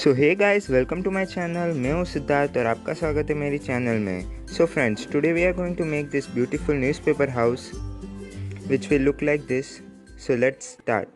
So hey guys, welcome to my channel. मैं हूँ सिद्धार्थ और आपका स्वागत है मेरी चैनल में। So friends, today we are going to make this beautiful newspaper house which will look like this. So let's start.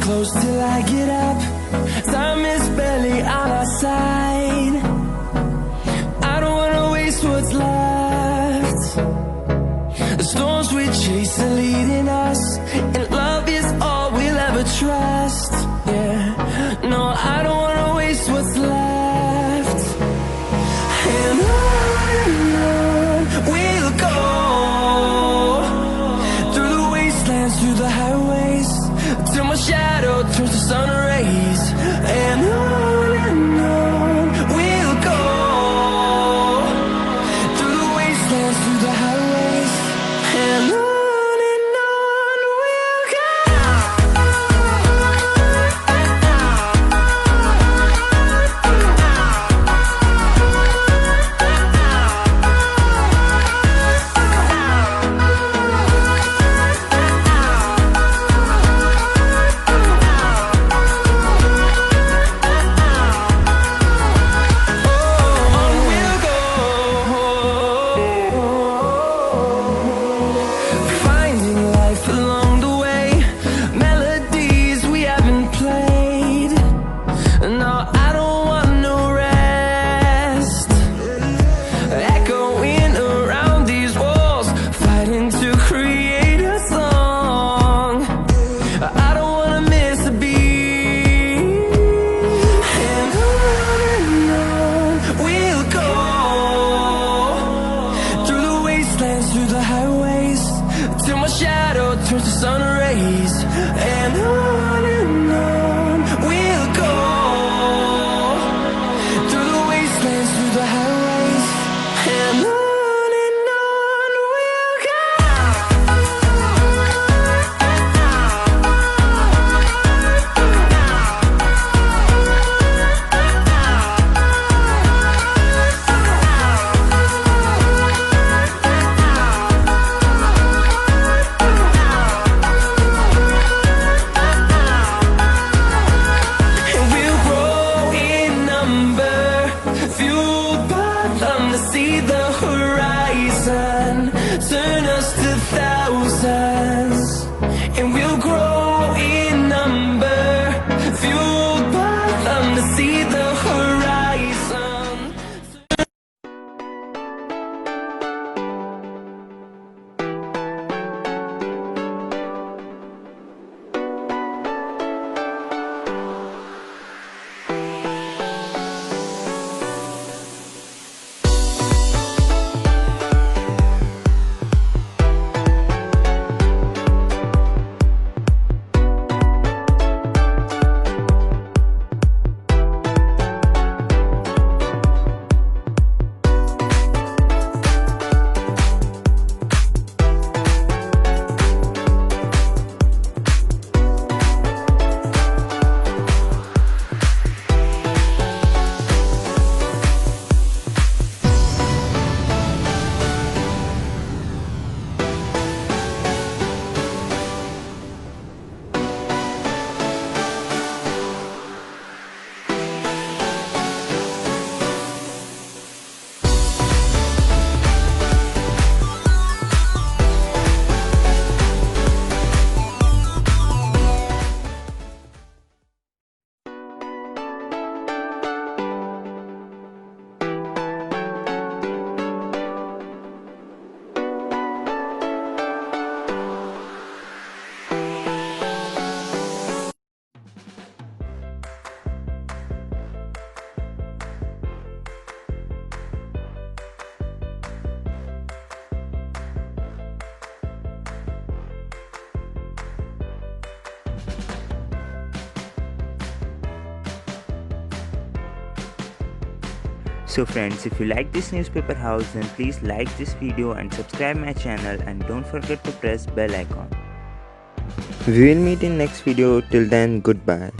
Close till I get up. Time is barely on our side. I don't wanna waste what's left. The storms we chase are leading us, and love is all we'll ever trust. Yeah, no, I don't wanna waste what's left. And on we'll go, through the wastelands, through the highways, till my shadow turns to sun rays. And on we'll go, through the wastelands, through the highways. And on we'll go. So friends, if you like this newspaper house, then please like this video and subscribe my channel, and don't forget to press bell icon. We will meet in next video. Till then, goodbye.